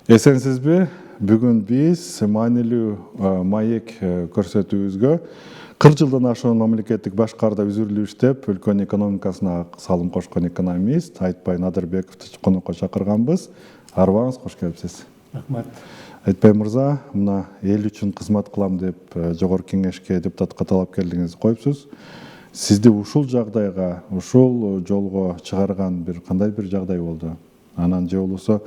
Эсенсизби? Бүгүн биз маанилүү маек көрсөтүүбүзгө 40 жылдан ашуун мамлекеттик башкарда үзүрлүү иштеп, өлкөнүн экономикасына салым кошкон экономист Айтбай Надырбековду конокко чакырганбыз. Арыбаңыз, кош келипсиз. Рахмат. Айтбай мырза, мына эл үчүн кызмат кылам деп жогорку кеңешке депутатка талапкерлигиңизди коюпсуз. Сизди ушул жагдайга, ушул жолго чыгарган кандай бир жагдай болду? Анан же болбосо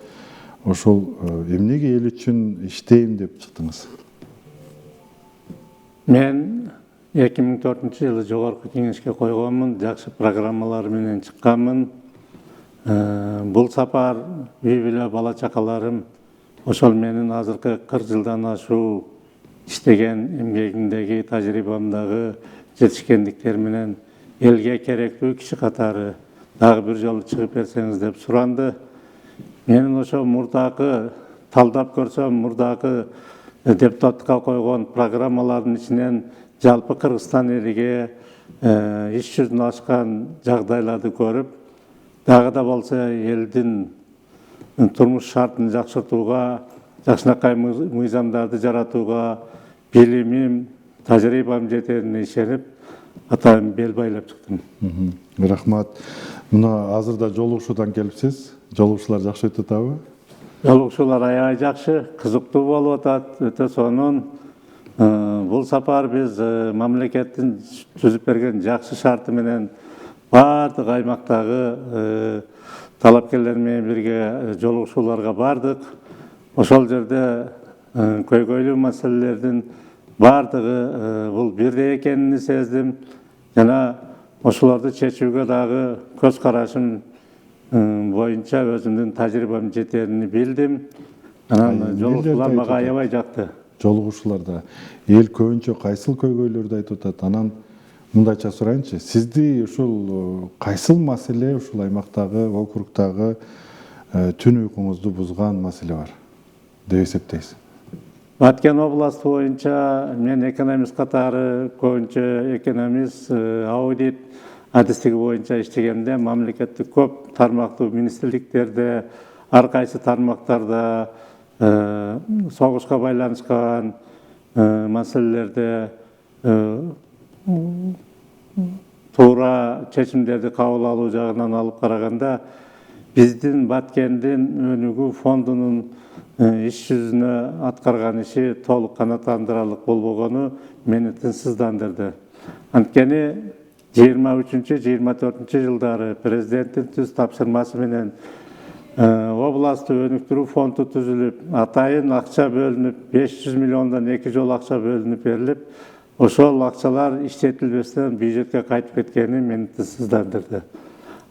ошол эмнеге эл үчүн иштейм деп чыктыңыз? Мен 2004-жылы жогорку кеңешке койгонмун, жакшы программалар менен чыкканмын. Бул сапар үй бүлө бала чакаларым ошол менин азыркы 40 жылдан ашуу иштеген эмгегимдеги, тажрыйбамдагы жетишкендиктер менен элге керектүү киши катары дагы бир жолу чыгып берсеңиз деп суранды. Менин ошо мурдакы талдап көрсөм, мурдакы депутатка койгон программалардын ичинен жалпы Кыргызстан элиге иш жүзүнө ашкан жагдайларды көрүп, дагы да болсо элдин турмуш шартын жакшыртууга, жакшынакай мыйзамдарды жаратууга билимим, тажрыйбам жетерине ишенип, атайын бел байлап чыктым. Рахмат. Мына азырда жолугушуудан келипсиз. Жолугушуулар жакшы өтүп атабы? Жолугушуулар аябай жакшы, кызыктуу болуп атат, өтө сонун. Бул сапар биз мамлекеттин түзүп берген жакшы шарты менен бардык аймактагы талапкерлер менен бирге жолугушууларга бардык. Ошол жерде көйгөйлүү маселелердин бардыгы бул бирдей экенин сездим. Жана ошолорду чечүүгө дагы көз карашым боюнча өзүмдүн тажрыйбам жетерини билдим. Анан жолугушуулар мага аябай жакты. Жолугушууларда эл көбүнчө кайсыл көйгөйлөрдү айтып атат? Анан мындайча сурайынчы, сизди ушул кайсыл маселе ушул аймактагы, округдагы түн уйкуңузду бузган маселе бар деп эсептейсиз? Баткен областы боюнча мен экономист катары көбүнчө экономист, аудит адистиги боюнча иштегенде мамлекеттик көп тармактуу министрликтерде, ар кайсы тармактарда согушка байланышкан маселелерде туура чечимдерди кабыл алуу жагынан алып караганда биздин Баткендин өнүгүү фондунун иш жүзүнө аткарган иши толук канааттандырарлык болбогону мени тынчсыздандырды. Анткени 23-24 жылдары президенттин түз тапшырмасы менен областты өнүктүрүү фонду түзүлүп, атайын акча бөлүнүп, 500 миллиондон 2 жолу акча бөлүнүп берилип, ошол акчалар иштетилбестен бюджетке кайтып кеткени мени тынчсыздандырды.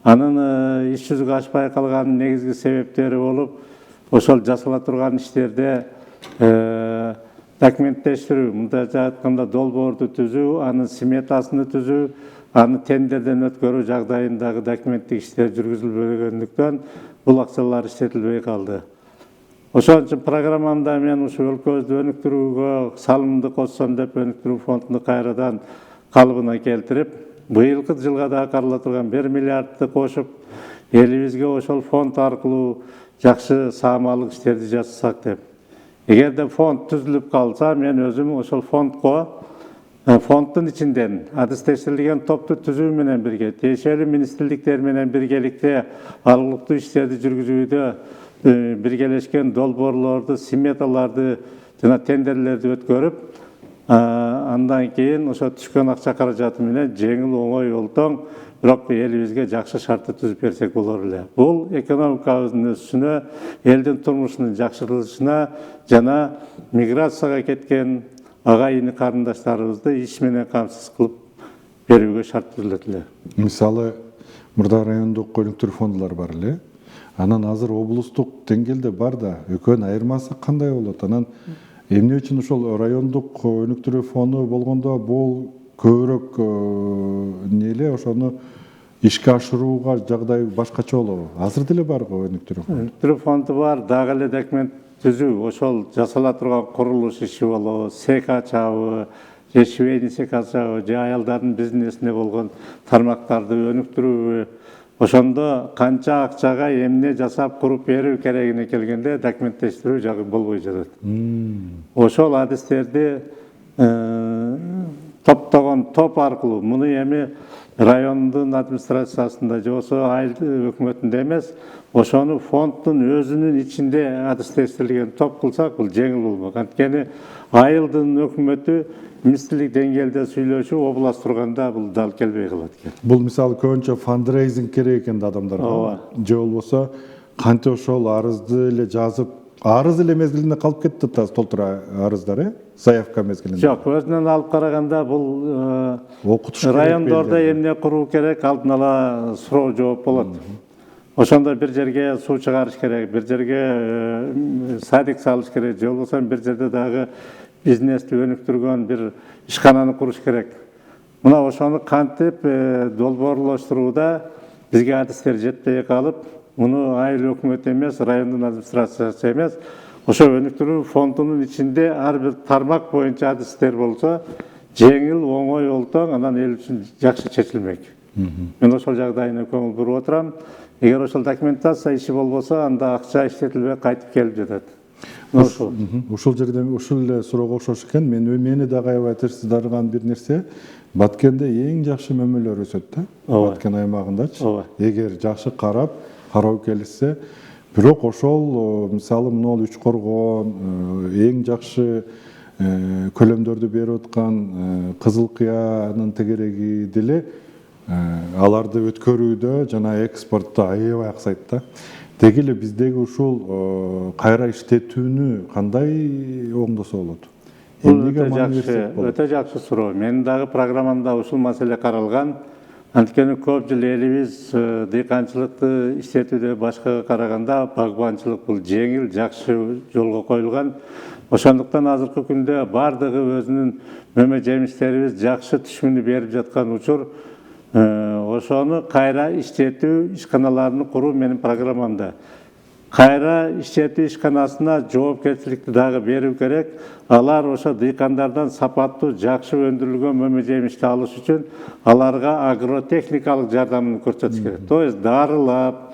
Анын иш жүзүгө ашпай калганын негизги себептери болуп, ошол жасала турган иштерде документтештирүү, мындайча айтканда долбоорду түзүү, анын сметасыны түзүү, аны тендерден өткөрүү жагдайындагы документтик иштер жүргүзүлбөгөндүктөн бул акчалар иштетилбей калды. Ошон үчүн программамда мен ушул өлкөбүздү өнүктүрүүгө салымымды коссом деп өнүктүрүү фондуну кайрадан калыбына келтирип, быйылкы жылга да карала турган 1 миллиардты кошуп, элибизге ошол фонд аркылуу жакшы саамалык иштерди жасасак деп. Эгерде фонд түзүлүп калса, мен өзүм ошол фонддун ичинден адистештирилген топту түзүү менен бирге, тиешелүү министрликтер менен биргеликте алгылыктуу иштерди жүргүзүүдө биргелешкен долбоорлорду, сметаларды жана тендерлерди өткөрүп, андан кийин ошо түшкөн акча каражаты менен жеңил, оңой, олтоң, бирок элибизге жакшы шартты түзүп берсек болор эле. Бул экономикабыздын өсүшүнө, элдин турмушунун жакшырылышына жана миграцияга кеткен агайыны карындаштарыбызды иш менен камсыз кылып берүүгө шарт түзүлөт эле. Мисалы, мурда райондук өнүктүрүү фондулар бар эле. Анан азыр облустук деңгээлде бар да, экөөнүн айырмасы кандай болот? Анан эмне үчүн ошол райондук өнүктүрүү фонду болгондо бул көбүрөөк неле ошону ишке ашырууга жагдай башкача болобу? Азыр деле барбы өнүктүрүү фонду? Өнүктүрүү фонду бар, дагы эле документ түзүү, ошол жасала турган курулуш иши болобу, сек ачабы, же швейный сек ачабы, же аялдардын бизнесине болгон тармактарды өнүктүрүүбү, Ошондо канча акчага эмне жасап куруп берүү керегине келгенде документтештирүү жагы болбой жатат. Ошол адистерди топтогон топ аркылуу муну эми райондун администрациясында же болбосо айыл өкмөтүндө эмес, ошону фонддун өзүнүн ичинде адистештирилген топ кылсак бул жеңил болмок. Анткени айылдын өкмөтү министрлик деңгээлде сүйлөшүп область турганда бул дал келбей калат экен. Бул мисалы көбүнчө фандрейзинг керек экен да адамдарга. Же болбосо кантип ошол арызды эле жазып, арыз эле мезгилинде калып кетти да толтура арыздар, заявка мезгилинде. Жок, өзүнөн алып караганда бул окутуш керек. райондордо эмне куруу керек, алдын ала суроо жооп болот. Ошондо бир жерге суу чыгарыш керек, бир жерге садик салыш керек, же болбосо бир жерде дагы бизнести өнүктүргөн бир ишкананы куруш керек. Мына ошону кантип долбоорлоштурууда бизге адистер жетпей калып, муну айыл өкмөтү эмес, райондун администрациясы эмес, ошо өнүктүрүү фондунун ичинде ар бир тармак боюнча адистер болсо, жеңил, оңой, олтоң, анан эл үчүн жакшы чечилмек. Мен ошол жагдайына көңүл буруп отурам. Эгер ошол документация иши болбосо, анда акча иштетилбей кайтып келип жатат. Ушул жерде ушул эле суроого окшош экен. Мени дагы аябай тынчсыздырган бир нерсе, Баткенде эң жакшы мөмөлөр өсөт да. Баткен аймагындачы. Эгер жакшы кароо келишсе, бирок ошол мисалы мына үч коргон эң жакшы көлөмдөрдү берип аткан Кызыл Кыянын тегереги деле аларды өткөрүүдө жана экспортто аябай аксайт да. Деги эле биздеги ушул кайра иштетүүнү кандай оңдосо болот? Өтө жакшы суроо. Менин дагы программамда ушул маселе каралган. Анткени көп жыл элибиз дыйканчылыкты иштетүүдө башкага караганда багбанчылык бул жеңил, жакшы жолго коюлган. Ошондуктан азыркы күндө бардыгы өзүнүн мөмө жемиштерибиз жакшы түшүмүнү берип жаткан учур. Ошону кайра иштетүү ишканаларын куруу менин программамда. Кайра иштетүү ишканасына жоопкерчиликти дагы берүү керек. Алар ошо дыйкандардан сапаттуу, жакшы өндүрүлгөн мөмө жемишти алыш үчүн аларга агротехникалык жардамын көрсөтүш керек. То есть дарылап,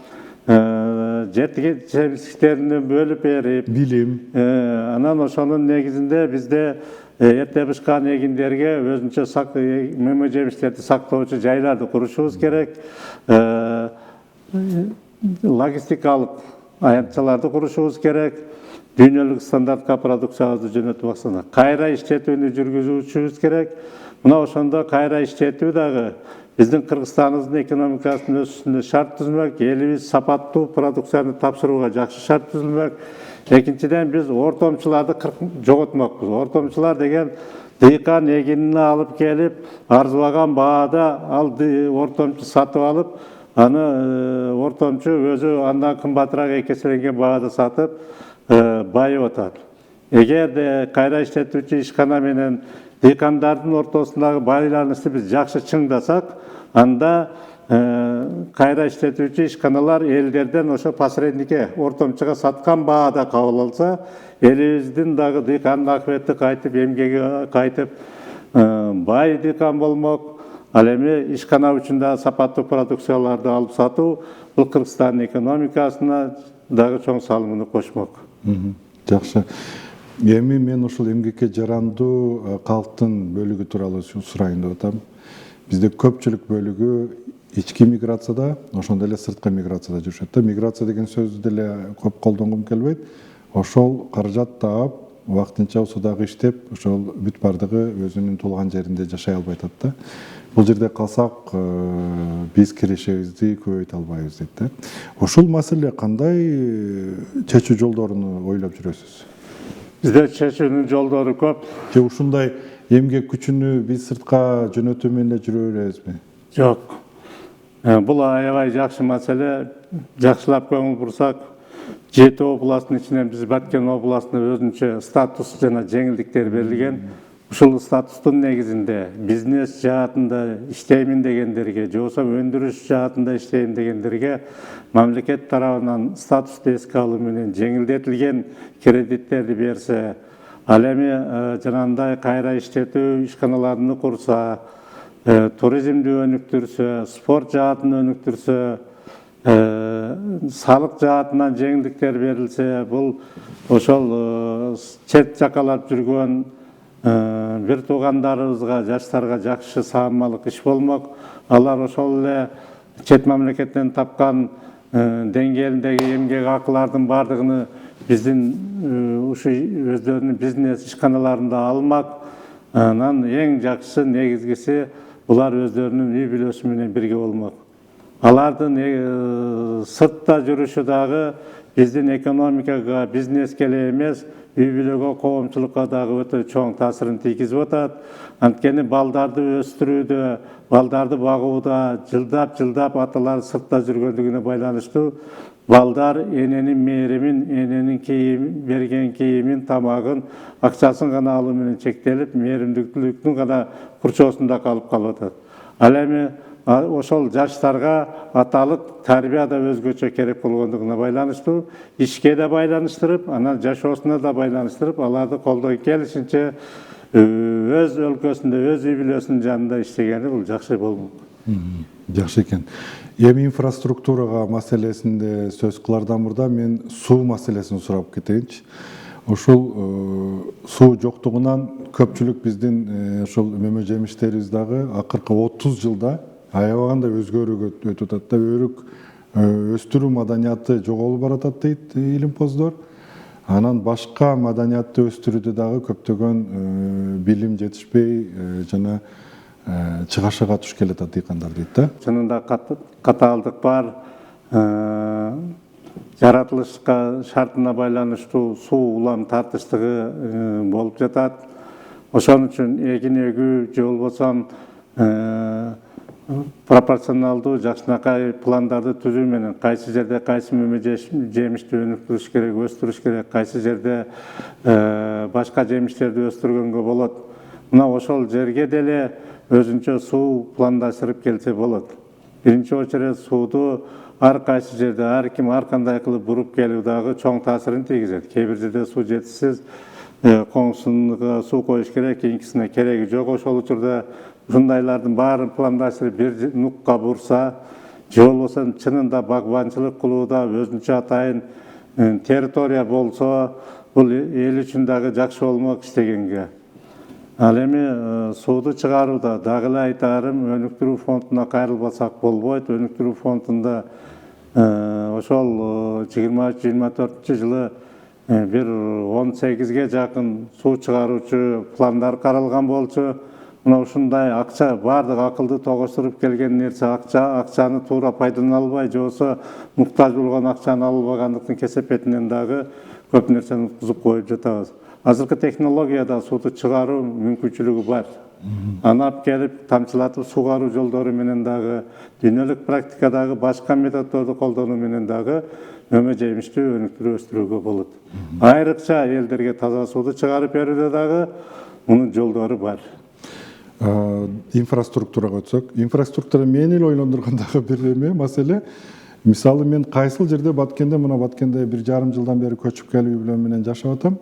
жетиштерин бөлүп берип, билим. Анан ошонун негизинде бизде эрте бышкан эгиндерге өзүнчө мөмө жемиштерди сактоочу жайларды курушубуз керек. Логистикалык аянтчаларды курушубуз керек. Дүйнөлүк стандартка продукциябызды жөнөтүү максатында кайра иштетүүнү жүргүзүүчүбүз керек. Мына ошондо кайра иштетүү дагы биздин Кыргызстаныбыздын экономикасынын өсүшүнө шарт түзүлмөк, элибиз сапаттуу продукцияны тапшырууга жакшы шарт түзүлмөк. Экинчиден биз ортомчуларды жоготмокпуз. Ортомчулар деген дыйкан эгинин алып келип, арзыбаган баада ал ортомчу сатып алып, аны ортомчу өзү андан кымбатыраак экеселенген баада сатып байып атат. Эгерде кайра иштетүүчү ишкана менен дыйкандардын ортосундагы байланышты биз жакшы чыңдасак, анда кайра иштетүүчү ишканалар элдерден ошо посредникке, ортомчуга саткан баада кабыл алса, элибиздин дагы дыйкандын акыбети кайтып, эмгеги кайтып, бай дыйкан болмок. Ал эми ишкана үчүн да сапаттуу продукцияларды алып сатуу бул Кыргызстандын экономикасына дагы чоң салымын кошмок. Жакшы. Эми мен ушул эмгекке жарандуу калктын бөлүгү тууралуу сурайын деп атам. Бизде көпчүлүк бөлүгү ички миграцияда, ошондой эле сырткы миграцияда жүрүшөт да. Миграция деген сөздү деле көп колдонгум келбейт. Ошол каражат таап, убактынча усудагы иштеп, ошол бүт бардыгы өзүнүн туулган жеринде жашай албай атат да. Бул жерде калсак, биз кирешибизди көбөйтө албайбыз дейт да. Ушул маселе кандай чечүү жолдорун ойлоп жүрөсүз? Бизде чечүүнүн жолдору көп. Же ушундай эмгек күчүнү биз сыртка жөнөтүү менен жүрө беребизби? Жок. Бул аябай жакшы маселе. Жакшылап көңүл бурсак, 7 областтын ичинен биз Баткен областына өзүнчө статус жана жеңилдиктер берилген. Ушул статустун негизинде бизнес жаатында иштеймин дегендерге, же болбосо өндүрүш жаатында иштейм дегендерге мамлекет тарабынан статусту эске алуу менен жеңилдетилген кредиттерди берсе, ал эми жанагындай кайра иштетүү ишканаларын курса, туризмди өнүктүрсө, спорт жаатын өнүктүрсө, салык жаатынан жеңилдиктер берилсе, бул ошол чет жакалап жүргөн бир туугандарыбызга, жаштарга жакшы саамалык иш болмок. Алар ошол эле чет мамлекеттен тапкан деңгээлиндеги эмгек акылардын бардыгын биздин ушу өздөрүнүн бизнес ишканаларында алмак. Анан эң жакшысы, негизгиси булар өздөрүнүн үй бүлөсү менен бирге болмок. Алардын сыртта жүрүшү дагы биздин экономикага, бизнеске эле эмес, үй бүлөгө, коомчулукка дагы өтө чоң таасирин тийгизип атат. Анткени балдарды өстүрүүдө, балдарды багууда жылдап аталар сыртта жүргөндүгүнө байланыштуу балдар эненин мээримин, эненин берген кийимин, тамагын, акчасын гана алуу менен чектелип, мээримдүүлүктүн гана курчоосунда калып атат. Ал эми ошол жаштарга аталык тарбия да өзгөчө керек болгондугуна байланыштуу, ишке да байланыштырып, анан жашоосуна да байланыштырып, аларды колдон келишинче өз өлкөсүндө, өз үй бүлөсүнүн жанында иштегени бул жакшы болмок. Жакшы экен. Эми инфраструктурага маселесинде сөз кылардан мурда мен суу маселесин сурап кетейинчи. Ушул суу жоктугунан көпчүлүк биздин ошол мөмө жемиштерибиз дагы акыркы 30 жылда аябагандай өзгөрүүгө өтүп атат да, өрүк өстүрүү маданияты жоголуп баратат дейт илимпоздор. Анан башка маданиятты өстүрүүдө дагы көптөгөн билим жетишпей жана чыгашага туш келатат дыйкандар дейт да. Чынында катаалдык бар, жаратылышка шартына байланыштуу суу улам тартыштыгы болуп жатат. Ошон үчүн эгин эгүү же болбосо пропорционалдуу жакшынакай пландарды түзүү менен кайсы жерде кайсы мөмө жемишти өнүктүрүш керек, өстүрүш керек, кайсы жерде башка жемиштерди өстүргөнгө болот. Мына ошол жерге деле өзүнчө суу пландаштырып келсе болот. Биринчи очередь сууду ар кайсы жерде ар ким ар кандай кылып буруп келүү дагы чоң таасирин тийгизет. Кээ бир жерде суу жетишсиз, коңсунга суу коюш керек, кийинкисине кереги жок. Ошол учурда ушундайлардын баарын пландаштырып бир нукка бурса, же болбосо чынында багбанчылык кылууда өзүнчө атайын территория болсо, бул эл үчүн дагы жакшы болмок иштегенге. Ал эми сууду чыгарууда дагы эле айтарым, өнүктүрүү фондуна кайрылбасак болбойт. Өнүктүрүү фондунда ошол 23-24 жылы бир 18ге жакын суу чыгаруучу пландар каралган болчу. Мына ушундай акча, бардык акылды тогуштуруп келген нерсе акчаны туура пайдалана албай, же болбосо муктаж болгон акчаны ала албагандыктын кесепетинен дагы көп нерсени уткузуп коюп жатабыз. Азыркы технологияда сууду чыгаруу мүмкүнчүлүгү бар. Аны алып келип тамчылатып сугаруу жолдору менен дагы, дүйнөлүк практикадагы башка методдорду колдонуу менен дагы мөмө жемишти өнүктүрүп өстүрүүгө болот. Айрыкча элдерге таза сууду чыгарып берүүдө дагы мунун жолдору бар. Инфраструктурага өтсөк, инфраструктура мени эле ойлондурган дагы бир эме маселе. Мисалы мен кайсыл жерде Баткенде 1,5 жылдан бери көчүп келип үй бүлөм менен жашап атам.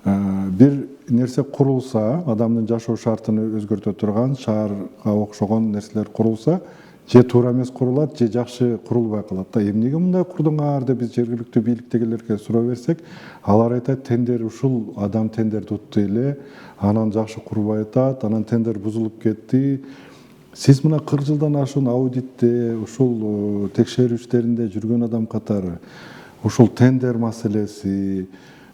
Бир нерсе курулса, адамдын жашоо шартын өзгөртө турган, шаарга окшогон нерселер курулса, же туура эмес курулат, же жакшы курулбай калат да. Эмнеге мындай курдуңар деп биз жергиликтүү бийликтегилерге суроо берсек, алар айтат, тендер ушул адам тендерди утты эле, анан жакшы курбай атат, анан тендер бузулуп кетти. Сиз мына 40 жылдан ашуун аудитте, ушул текшерүү иштеринде жүргөн адам катары, ушул тендер маселеси,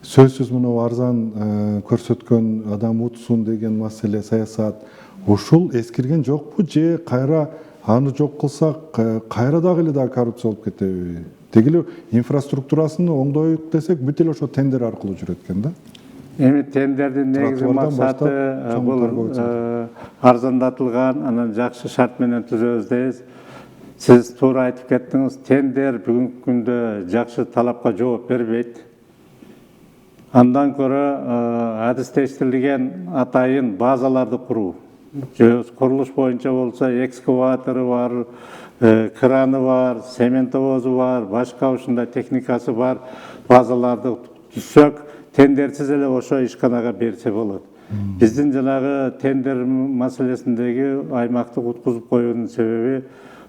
сөзсүз мына арзан көрсөткөн адам утсун деген маселе, саясат, ушул эскирген жокпу, же кайра аны жок кылсак, кайра дагы эле коррупция болуп кетеби? Деги эле инфраструктурасын оңдойлук десек, бүт эле ошо тендер аркылуу жүрөт экен да. Эми тендердин негизги максаты бул арзандатылган, анан жакшы шарт менен түзөбүз дейбиз. Сиз туура айтып кеттиңиз, тендер бүгүнкү күндө жакшы талапка жооп бербейт. Андан көрө адистештирилген атайын базаларды куруу. Курулуш боюнча болсо экскаватору бар, краны бар, цементовозу бар, башка ушундай техникасы бар базаларды түзсөк, тендерсиз эле ошо ишканага берсе болот. Биздин жанагы тендер маселесиндеги аймактык уткузуп коюунун себеби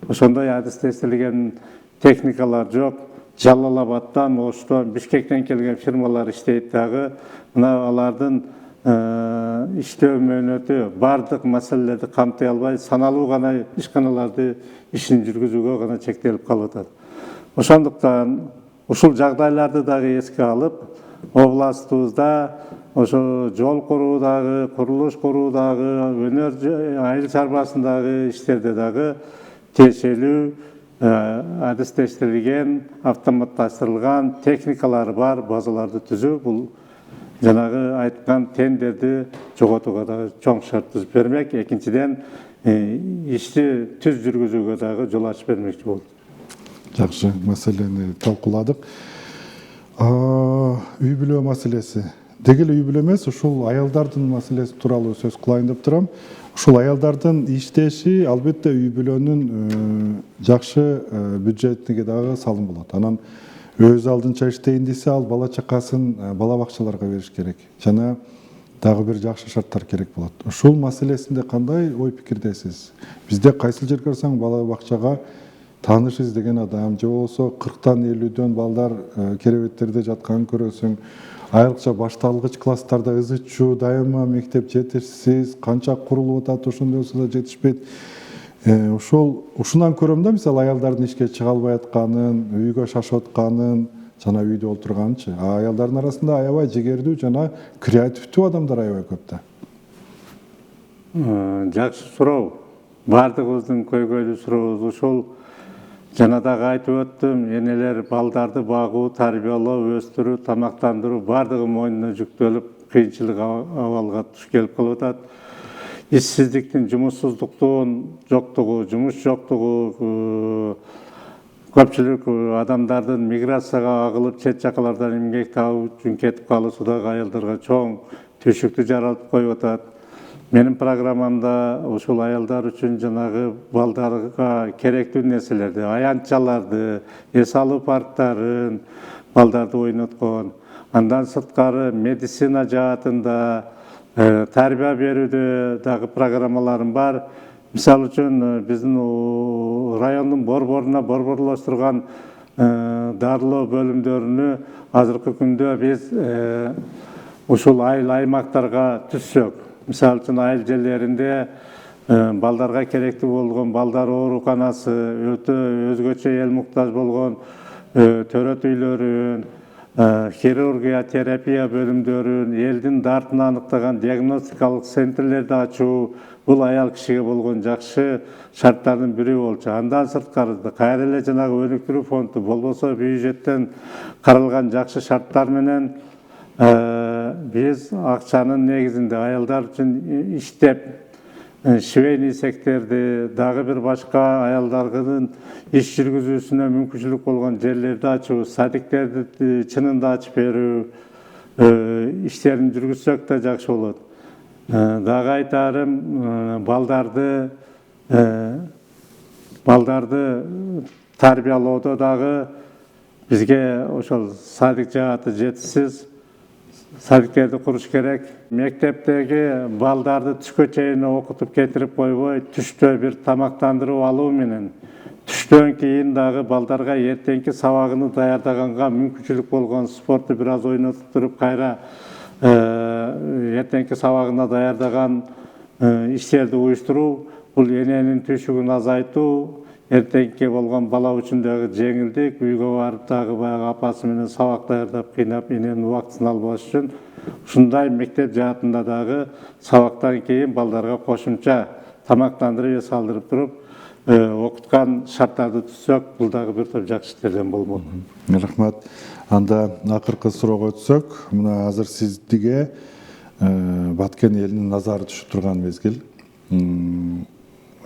ошондой адистештирилген техникалар жоқ. Жалал-Абадтан, Оштан, Бишкектен келген фирмалар иштейт дагы. Мына алардын иштөө мөөнөтү бардык маселелерди камтый албай, саналуу гана ишканаларды ишин жүргүзүүгө гана чектелип калып атат. Ошондуктан ушул жагдайларды дагы эске алып, областыбызда ошо жол куруудагы, курулуш куруудагы, өнөр айыл чарбасындагы иштерде дагы тиешелүү адистештирилген, автоматташтырылган техникалары бар базаларды түзүү, бул жанагы айткан тендерди жоготууга дагы чоң шарт түзүп бермек. Экинчиден, ишти түз жүргүзүүгө дагы жол ачып бермекчи болду. Жакшы, маселени талкууладык. Үй бүлө маселеси. Деги эле үй бүлө эмес, ушул аялдардын маселеси тууралуу сөз кылайын деп турам. Ушул аялдардын иштеши албетте үй бүлөнүн жакшы бюджетине дагы салым болот. Анан өз алдынча иштейин десе, ал бала чакасын бала бакчаларга бериш керек. Жана дагы бир жакшы шарттар керек болот. Ушул маселесинде кандай ой пикирдесиз? Бизде кайсыл жерге барсаң бала бакчага тааныш издеген адам, же болбосо 40-тан 50-дөн балдар керебеттерде жатканын көрөсүң. Айрыкча башталгыч класстарда ызычуу, дайыма мектеп жетишсиз, канча курулуп атат, ошондой болсо да жетишпейт. Ушунан көрөм да, мисалы аялдардын ишке чыга албай атканын, үйгө шашып атканын, жана үйдө олтурганчы. Аялдардын арасында аябай жигердүү жана креативдүү адамдар аябай көп да. Жакшы суроо. Бардыгыбыздын көйгөйлүү сурообуз ушул. Жана дагы айтып өттүм, энелер балдарды багуу, тарбиялоо, өстүрүү, тамактандыруу бардыгы мойнуна жүктөлүп, кыйынчылык абалга туш келип калып атат. Ишсиздиктин, жумуссуздуктун жоктугу, жумуш жоктугу, көпчүлүк адамдардын миграцияга агылып, чет жакалардан эмгек табуу үчүн кетип калуусу дагы аялдарга чоң түйшүктү жаратып коюп атат. Менин программамда ушул аялдар үчүн жанагы балдарга керектүү нерселерди, аянтчаларды, эс алуу парктарын, балдарды ойноткон, андан сырткары медицина жаатында, тарбия берүүдө дагы программаларым бар. Мисалы үчүн биздин райондун борборуна борборлоштурган дарылоо бөлүмдөрүнү азыркы күндө биз ушул айыл аймактарга түзсөк. Мисалы үчүн айыл жерлеринде балдарга керектүү болгон балдар ооруканасы, өтө өзгөчө эл муктаж болгон төрөт үйлөрүн, хирургия, терапия бөлүмдөрүн, элдин дартын аныктаган диагностикалык центрлерди ачуу, бул аял кишиге болгон жакшы шарттардын бири болчу. Андан сырткары кайра эле жанагы өнүктүрүү фонду болбосо бюджеттен каралган жакшы шарттар менен биз акчанын негизинде аялдар үчүн иштеп, швейный цехтерди, дагы бир башка аялдардын иш жүргүзүүсүнө мүмкүнчүлүк болгон жерлерди ачуу, садиктерди чынында ачып берүү иштерин жүргүзсөк да жакшы болот. Дагы айтарым, балдарды тарбиялоодо дагы бизге ошол садик жааты жетишсиз. Садиктерди куруш керек. Мектептеги балдарды түшкө чейин окутуп кетирип койбой, түштө бир тамактандыруу алуу менен, түштөн кийин дагы балдарга эртеңки сабагын даярдаганга мүмкүнчүлүк болгон спорту бир аз ойнотуп туруп, кайра эртеңки сабагына даярдаган иштерди уюштуруу, бул эненин түйшүгүн азайтуу, эртеңки болгон бала үчүн дагы жеңилдик, үйгө барып дагы баягы апасы менен сабак даярдап кыйнап эненин убактысын албаш үчүн ушундай мектеп жаатында дагы сабактан кийин балдарга кошумча тамактандырып, эс алдырып туруп окуткан шарттарды түзсөк, бул дагы бир топ жакшы иштерден болмок. Рахмат. Анда акыркы суроого өтсөк, мына азыр сиздиге Баткен элинин назары түшүп турган мезгил.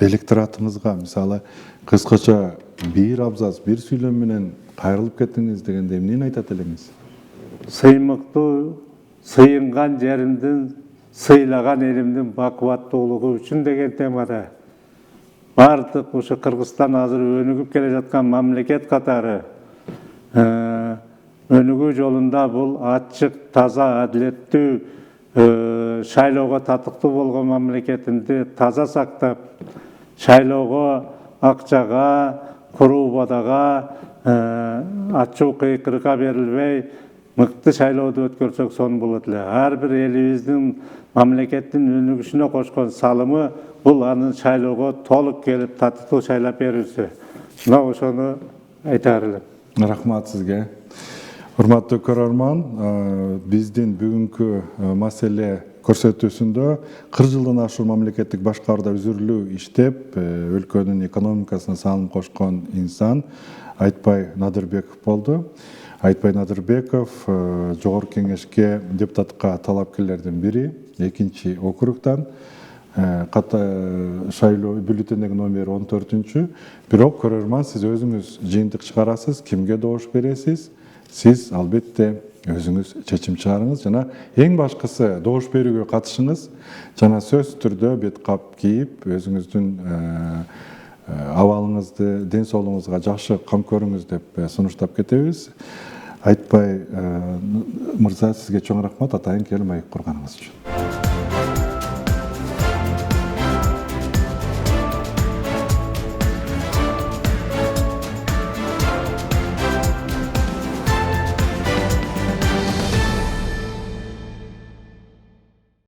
Электоратыңызга мисалы кыскача бир абзац, бир сүйлөм менен кайрылып кеттиңиз дегенде эмнени айтат элеңиз? Сыймыктуу, сыйынган жеримдин, сыйлаган элимдин бакубаттуулугу үчүн деген темада бардык ушу Кыргызстан азыр өнүгүп келе жаткан мамлекет катары өнүгүү жолунда бул ачык, таза, адилеттүү шайлоого татыктуу болгон мамлекетимди таза сактап, шайлоого акчага, курубадага ачуу кыйкырыкка берилбей мыкты шайлоодо өткөрсөк сонун болот эле. Ар бир элибиздин мамлекеттин өнүгүшүнө кошкон салымы бул анын шайлоого толук келип татыктуу шайлап берүүсү. Мына ошону айтаар элем. Рахмат сизге. Урматтуу көрөрман, биздин бүгүнкү маселе көрсөтүүсүндө 40 жылдан ашуун мамлекеттик башкарууда үзүрүлүү иштеп, өлкөнүн экономикасына салым кошкон инсан Айтбай Надырбеков болду. Айтбай Надырбеков Жогорку Кеңешке депутатка талапкерлердин бири, 2 округдан. Шайлоо бюллетендеги номер 14. Бирок көрөрман, сиз өзүңүз жыйынтык чыгарасыз, кимге добуш бересиз? Сиз албетте өзүңүз чечим чыгарыңыз жана эң башкысы добуш берүүгө катышыңыз жана сөзсүз түрдө бет кап кийип өзүңүздүн абалыңызды, ден соолугуңузга жакшы кам көрүңүз деп сунуштап кетебиз. Айтбай мырза, сизге чоң рахмат атайын келип маек курганыңыз үчүн.